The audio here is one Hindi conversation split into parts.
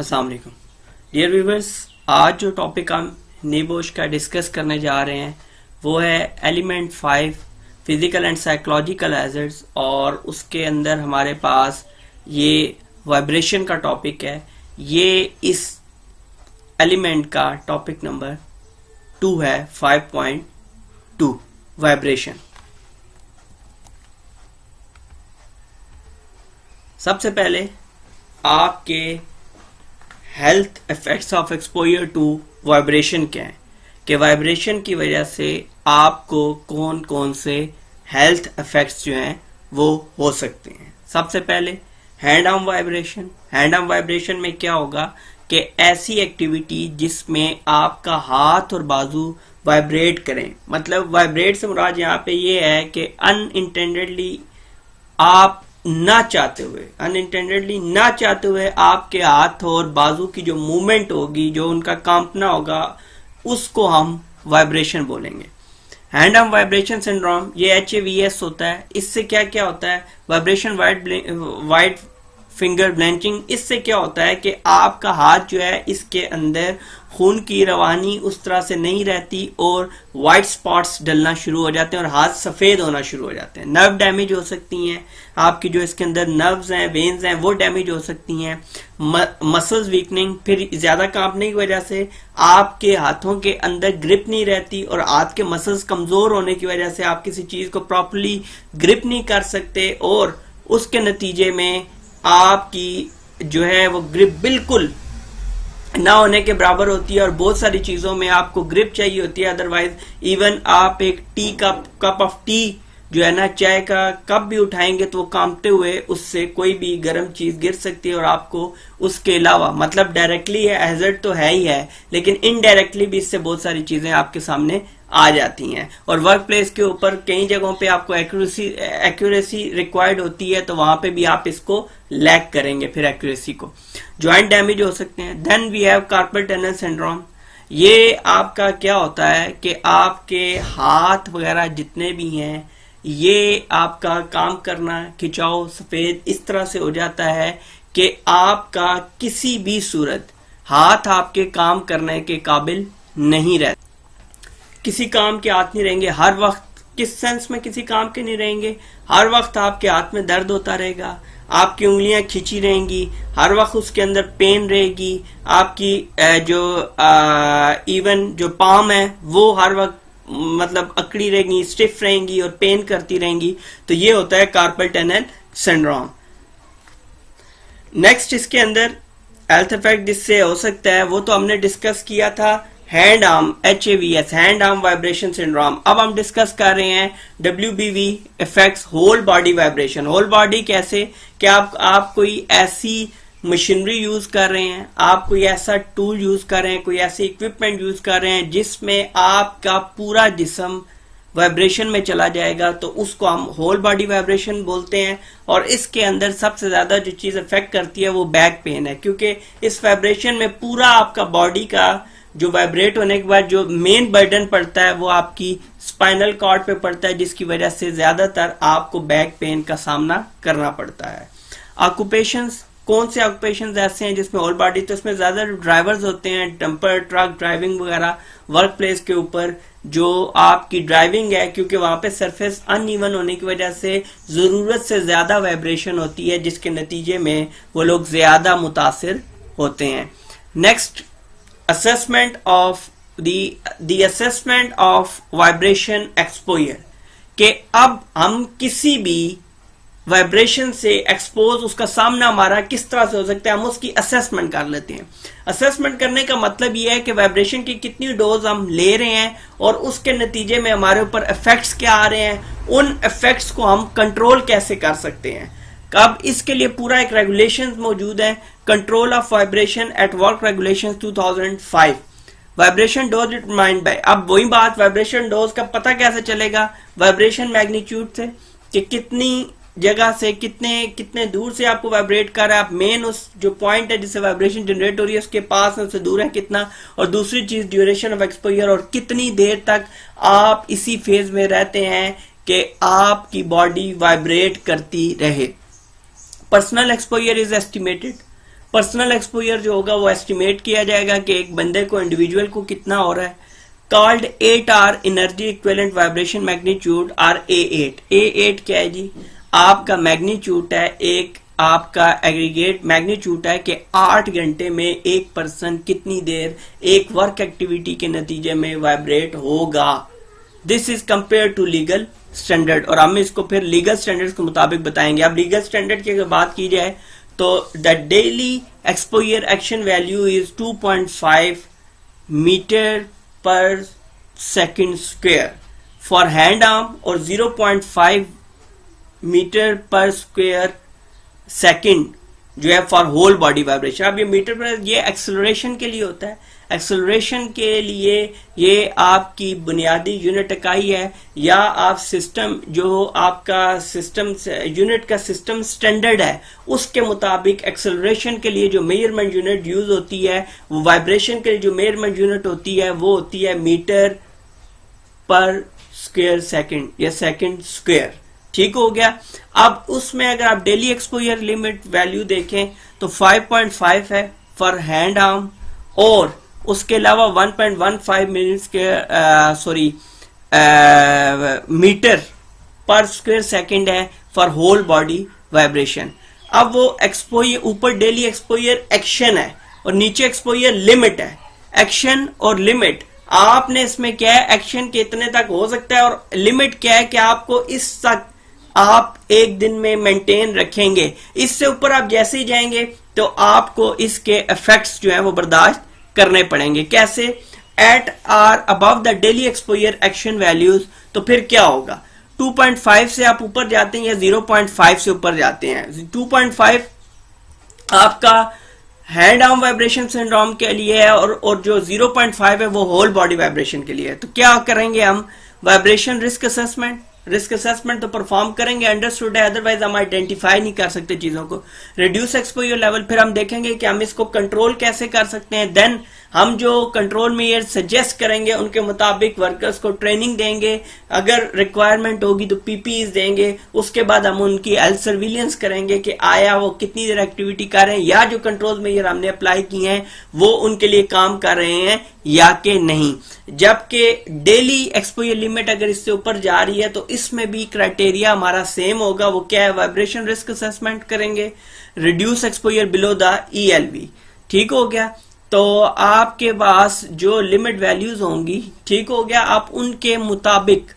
अस्सलाम वालेकुम डियर व्यूवर्स। आज जो टॉपिक हम नीबोश का डिस्कस करने जा रहे हैं वो है element 5 physical and psychological hazards, और उसके अंदर हमारे पास ये वाइब्रेशन का टॉपिक है। ये इस एलिमेंट का टॉपिक नंबर 2 है, 5.2 वाइब्रेशन। सबसे पहले आपके health effects of exposure to vibration क्या है, कि वाइब्रेशन की वजह से आपको कौन कौन से हेल्थ इफेक्ट्स जो हैं वो हो सकते हैं। सबसे पहले hand arm vibration. Hand arm vibration में क्या होगा कि ऐसी एक्टिविटी जिसमें आपका हाथ और बाजू वाइब्रेट करें, मतलब वाइब्रेट से मुराद यहाँ पे ये है कि अनइंटेंडेडली आप ना चाहते हुए आपके हाथ और बाजू की जो मूवमेंट होगी, जो उनका कांपना होगा, उसको हम वाइब्रेशन बोलेंगे। हैंड आर्म वाइब्रेशन सिंड्रोम ये HAVS होता है। इससे क्या क्या होता है, वाइब्रेशन वाइड फिंगर ब्लैंचिंग। इससे क्या होता है कि आपका हाथ जो है इसके अंदर खून की रवानी उस तरह से नहीं रहती और वाइट स्पॉट्स डलना शुरू हो जाते हैं और हाथ सफेद होना शुरू हो जाते हैं। नर्व डैमेज हो सकती हैं, आपकी जो इसके अंदर नर्व्स हैं, वेन्स हैं, वो डैमेज हो सकती हैं। मसल्स वीकनिंग, फिर ज्यादा कांपने की वजह से आपके हाथों के अंदर ग्रिप नहीं रहती और हाथ के मसल्स कमजोर होने की वजह से आप किसी चीज को प्रॉपर्ली ग्रिप नहीं कर सकते और उसके नतीजे में आपकी जो है वो ग्रिप बिल्कुल ना होने के बराबर होती है और बहुत सारी चीजों में आपको ग्रिप चाहिए होती है। अदरवाइज इवन आप एक कप ऑफ टी जो है ना, चाय का कप भी उठाएंगे तो वो कांपते हुए उससे कोई भी गर्म चीज गिर सकती है और आपको उसके अलावा, मतलब डायरेक्टली हैजर्ड तो है ही है, लेकिन इनडायरेक्टली भी इससे बहुत सारी चीजें आपके सामने आ जाती हैं। और वर्क प्लेस के ऊपर कई जगहों पे आपको एक्यूरेसी रिक्वायर्ड होती है, तो वहां पे भी आप इसको लैक करेंगे फिर एक्यूरेसी को। जॉइंट डैमेज हो सकते हैं। Then we have carpal tunnel syndrome. ये आपका क्या होता है कि आपके हाथ वगैरह जितने भी हैं, ये आपका काम करना खिंचाव सफेद इस तरह से हो जाता है कि आपका किसी भी सूरत हाथ आपके काम करने के काबिल नहीं रहते। किसी काम के हाथ नहीं रहेंगे हर वक्त। किस सेंस में किसी काम के नहीं रहेंगे? हर वक्त आपके हाथ में दर्द होता रहेगा, आपकी उंगलियां खिंची रहेंगी, हर वक्त उसके अंदर पेन रहेगी, आपकी जो इवन जो पाम है वो हर वक्त मतलब अकड़ी रहेंगी, स्टिफ रहेंगी और पेन करती रहेंगी। तो ये होता है कार्पल टनल सिंड्रोम। नेक्स्ट इसके अंदर हेल्थ इफेक्ट जिससे हो सकता है वो तो हमने डिस्कस किया था, hand arm HAVS, hand arm vibration syndrome. अब हम डिस्कस कर रहे हैं WBV effects whole body vibration. Whole body कैसे कि आप कोई ऐसी मशीनरी यूज कर रहे हैं, आप कोई ऐसा टूल यूज कर रहे हैं, कोई ऐसी इक्विपमेंट यूज कर रहे हैं जिसमें आपका पूरा जिस्म वाइब्रेशन में चला जाएगा, तो उसको हम होल बॉडी वाइब्रेशन बोलते हैं। और इसके अंदर सबसे ज्यादा जो चीज इफेक्ट करती है वो बैक पेन है, क्योंकि इस वाइब्रेशन में पूरा आपका बॉडी का जो वाइब्रेट होने के बाद जो मेन बर्डन पड़ता है वो आपकी स्पाइनल कॉर्ड पे पड़ता है, जिसकी वजह से ज्यादातर आपको बैक पेन का सामना करना पड़ता है। ऑक्यूपेशंस, कौन से ऑक्यूपेशंस ऐसे हैं जिसमें होल बॉडी, तो इसमें ज्यादा ड्राइवर्स होते हैं, डंपर ट्रक ड्राइविंग वगैरह। वर्क प्लेस के ऊपर जो आपकी ड्राइविंग है, क्योंकि वहां पे सरफेस अनइवन होने की वजह से जरूरत से ज्यादा वाइब्रेशन होती है, जिसके नतीजे में वो लोग ज्यादा मुतासिर होते हैं। Next, assessment of the assessment of vibration exposure, कि अब हम किसी भी वाइब्रेशन से एक्सपोज उसका सामना हमारा किस तरह से हो सकता है, हम उसकी असेसमेंट कर लेते हैं। असेसमेंट करने का मतलब यह है कि वाइब्रेशन की कितनी डोज हम ले रहे हैं और उसके नतीजे में हमारे ऊपर इफेक्ट्स क्या आ रहे हैं, उन इफेक्ट्स को हम कंट्रोल कैसे कर सकते हैं। अब इसके लिए पूरा एक रेगुलेशन मौजूद है, control of vibration at work regulation 2005। Vibration dose determined by, अब वही बात, वाइब्रेशन डोज का पता कैसे चलेगा? वाइब्रेशन मैग्नीट्यूड से, कि कितनी जगह से कितने दूर से आपको वाइब्रेट कर रहा है। आप मेन उस जो पॉइंट है जिससे वाइब्रेशन जनरेट हो रही है उसके पास है, उससे दूर है कितना, और दूसरी चीज ड्यूरेशन ऑफ एक्सपोजर, और कितनी देर तक आप इसी फेज में रहते हैं कि आपकी बॉडी वाइब्रेट करती रहे। Personal exposure is estimated personal exposure जो होगा वो एस्टिमेट किया जाएगा कि एक बंदे को, इंडिविजुअल को कितना हो रहा है। Called 8R energy equivalent vibration magnitude or A8। A8 क्या है जी? आपका मैग्नीट्यूड है, एक आपका एग्रीगेट मैग्नीट्यूड है कि 8 घंटे में एक पर्सन कितनी देर एक वर्क एक्टिविटी के नतीजे में वाइब्रेट होगा। This is compare to legal standard, और हम इसको फिर लीगल स्टैंडर्ड्स के मुताबिक बताएंगे। अब लीगल स्टैंडर्ड की अगर बात की जाए तो the daily exposure action value is 2.5 metre per second square for hand arm और 0.5 मीटर पर स्क्वायर सेकंड जो है फॉर होल बॉडी वाइब्रेशन। अब ये मीटर पर, ये एक्सेलरेशन के लिए होता है। एक्सेलरेशन के लिए ये आपकी बुनियादी यूनिट इकाई है, या आप सिस्टम जो आपका सिस्टम यूनिट का सिस्टम स्टैंडर्ड है उसके मुताबिक एक्सेलरेशन के लिए जो मेजरमेंट यूनिट यूज होती है, वो वाइब्रेशन के लिए जो मेजरमेंट यूनिट होती है वो होती है मीटर पर स्क्वायर सेकंड या सेकंड स्क्वायर। ठीक हो गया। अब उसमें अगर आप डेली एक्सपोजर लिमिट वैल्यू देखें तो 5.5 है फॉर हैंड आर्म, और उसके अलावा 1.15 मिनट्स के मीटर पर स्क्वायर सेकंड है फॉर होल बॉडी वाइब्रेशन। अब वो एक्सपोजर ऊपर डेली एक्सपोजर एक्शन है और नीचे एक्सपोजर लिमिट है। एक्शन और लिमिट आपने इसमें क्या है, एक्शन के इतने तक हो सकता है, और लिमिट क्या है कि आपको इस तक आप एक दिन में मेंटेन रखेंगे। इससे ऊपर आप जैसे ही जाएंगे तो आपको इसके इफेक्ट्स जो है वो बर्दाश्त करने पड़ेंगे। कैसे? At or above the daily exposure action values, तो फिर क्या होगा? 2.5 से आप ऊपर जाते हैं या 0.5 से ऊपर जाते हैं। 2.5 आपका हैंड आर्म वाइब्रेशन सिंड्रोम के लिए है, और जो 0.5 है वो होल बॉडी वाइब्रेशन के लिए है। तो क्या करेंगे हम? वाइब्रेशन रिस्क असेसमेंट तो परफॉर्म करेंगे, अंडरस्टूड है, अदरवाइज हम आइडेंटिफाई नहीं कर सकते चीजों को। रिड्यूस एक्सपोजर लेवल, फिर हम देखेंगे कि हम इसको कंट्रोल कैसे कर सकते हैं। देन हम जो कंट्रोल मेजर सजेस्ट करेंगे उनके मुताबिक वर्कर्स को ट्रेनिंग देंगे, अगर रिक्वायरमेंट होगी तो पीपीईज देंगे। उसके बाद हम उनकी हेल्थ सर्विलेंस करेंगे कि आया वो कितनी देर एक्टिविटी कर रहे हैं, या जो कंट्रोल मेजर हमने अप्लाई किए हैं वो उनके लिए काम कर रहे हैं या कि नहीं। जबकि डेली एक्सपोजर लिमिट अगर इससे ऊपर जा रही है तो इसमें भी क्राइटेरिया हमारा सेम होगा। वो क्या है? वाइब्रेशन रिस्क असेसमेंट करेंगे। Reduce exposure below the ELV। ठीक हो गया। तो आपके पास जो लिमिट वैल्यूज होंगी, ठीक हो गया, आप उनके मुताबिक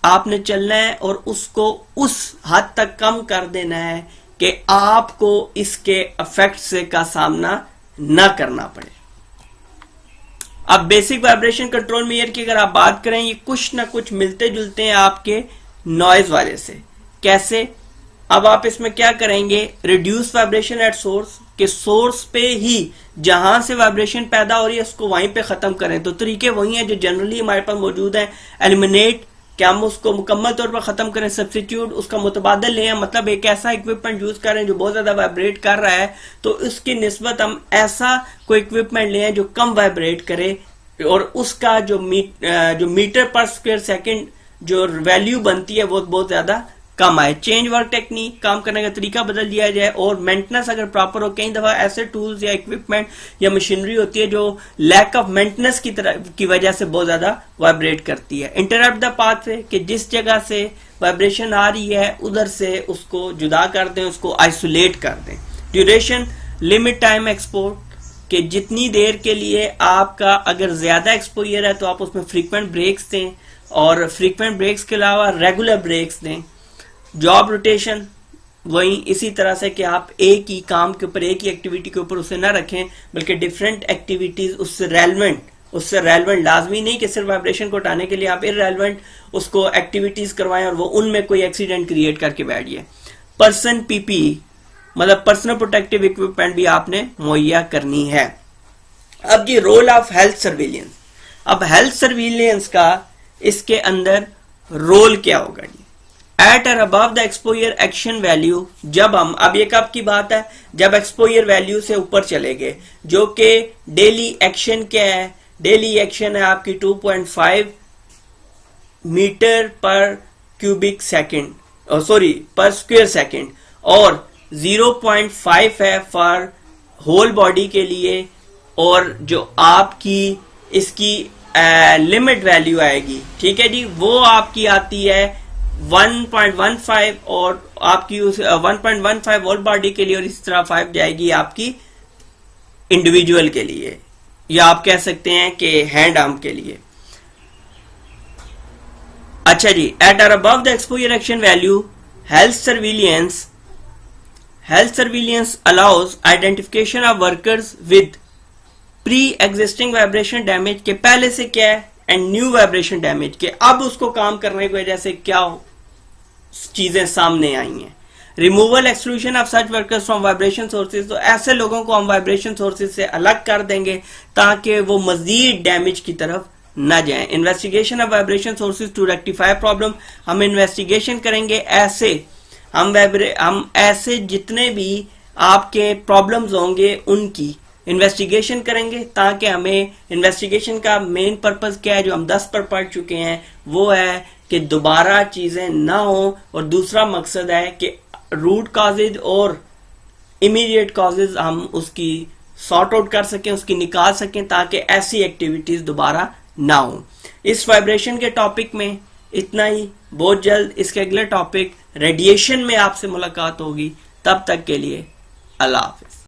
आपने चलना है और उसको उस हद तक कम कर देना है कि आपको इसके इफेक्ट से का सामना न करना पड़े। अब बेसिक वाइब्रेशन कंट्रोल मेजर की अगर आप बात करें, ये कुछ ना कुछ मिलते जुलते हैं आपके नॉइज वाले से। कैसे? अब आप इसमें क्या करेंगे? रिड्यूस वाइब्रेशन एट सोर्स, के सोर्स पे ही जहां से वाइब्रेशन पैदा हो रही है उसको वहीं पे खत्म करें। तो तरीके वही हैं जो जनरली हमारे पास मौजूद हैं। एलिमिनेट, क्या हम उसको मुकम्मल तौर पर खत्म करें। सब्स्टिट्यूट, उसका मुतबादल लें, मतलब एक ऐसा इक्विपमेंट यूज करें जो बहुत ज्यादा वाइब्रेट कर रहा है तो उसकी निस्बत हम ऐसा कोई इक्विपमेंट लें जो कम वाइब्रेट करे, और उसका जो मीटर पर स्क्वायर सेकंड जो वैल्यू बनती है वो बहुत ज्यादा कम आए। चेंज वर्क टेक्निक, काम करने का तरीका बदल दिया जाए, और मेंटेनेंस अगर प्रॉपर हो। कई दफा ऐसे टूल्स या इक्विपमेंट या मशीनरी होती है जो लैक ऑफ मेंटेनेंस की वजह से बहुत ज्यादा वाइब्रेट करती है। इंटरप्ट द पाथवे, कि जिस जगह से वाइब्रेशन आ रही है उधर से उसको जुदा कर दें, उसको आइसोलेट कर दें। ड्यूरेशन, लिमिट टाइम एक्सपोर्ट, कि जितनी देर के लिए आपका अगर ज्यादा एक्सपोजर है तो आप उसमें फ्रीक्वेंट ब्रेक्स दें, और फ्रीक्वेंट ब्रेक्स के अलावा रेगुलर ब्रेक्स दें। जॉब रोटेशन, वही इसी तरह से कि आप एक ही काम के ऊपर, एक ही एक्टिविटी के ऊपर उसे ना रखें, बल्कि डिफरेंट एक्टिविटीज उससे रेलेवेंट लाजमी नहीं कि सिर्फ वाइब्रेशन को हटाने के लिए आप इररेलेवेंट उसको एक्टिविटीज करवाएं और वो उनमें कोई एक्सीडेंट क्रिएट करके बैठ जाए। पर्सन पीपीई, मतलब पर्सनल प्रोटेक्टिव इक्विपमेंट भी आपने मुहैया करनी है। अब ये रोल ऑफ हेल्थ सर्विलियंस, अब हेल्थ सर्विलियंस का इसके अंदर रोल क्या होगा जी? एट और above the exposure action value, जब हम, अब ये कब की बात है? जब एक्सपोजर वैल्यू से ऊपर चले गए, जो कि डेली एक्शन क्या है? डेली एक्शन है आपकी 2.5 मीटर पर क्यूबिक सेकंड, सॉरी पर स्क्वायर सेकंड, और 0.5 है फॉर होल बॉडी के लिए, और जो आपकी इसकी लिमिट वैल्यू आएगी, ठीक है जी, वो आपकी आती है 1.15, और आपकी उस 1.15 होल बॉडी के लिए, और इस तरह 5 जाएगी आपकी इंडिविजुअल के लिए, या आप कह सकते हैं कि हैंड आर्म के लिए। अच्छा जी, एट और above the exposure action value, health surveillance allows identification of workers with pre existing vibration damage के, पहले से क्या है, एंड न्यू वाइब्रेशन डैमेज के अब उसको काम करने की वजह से क्या चीजें सामने आई हैं। Removal exclusion of such workers from vibration sources, तो ऐसे लोगों को हम वाइब्रेशन सोर्सेज से अलग कर देंगे ताकि वो मजीद डैमेज की तरफ न जाए। Investigation of vibration sources to rectify problem, हम इन्वेस्टिगेशन करेंगे ऐसे, हम ऐसे जितने भी आपके प्रॉब्लम्स होंगे उनकी इन्वेस्टिगेशन करेंगे, ताकि हमें इन्वेस्टिगेशन का मेन पर्पस क्या है, जो हम 10 पर पढ़ चुके हैं, वो है कि दोबारा चीजें ना हो, और दूसरा मकसद है कि रूट कॉजेज और इमीडिएट कॉजेज हम उसकी सॉर्ट आउट कर सकें, उसकी निकाल सकें, ताकि ऐसी एक्टिविटीज दोबारा ना हो। इस वाइब्रेशन के टॉपिक में इतना ही। बहुत जल्द इसके अगले टॉपिक रेडिएशन में आपसे मुलाकात होगी। तब तक के लिए अल्लाह हाफिज।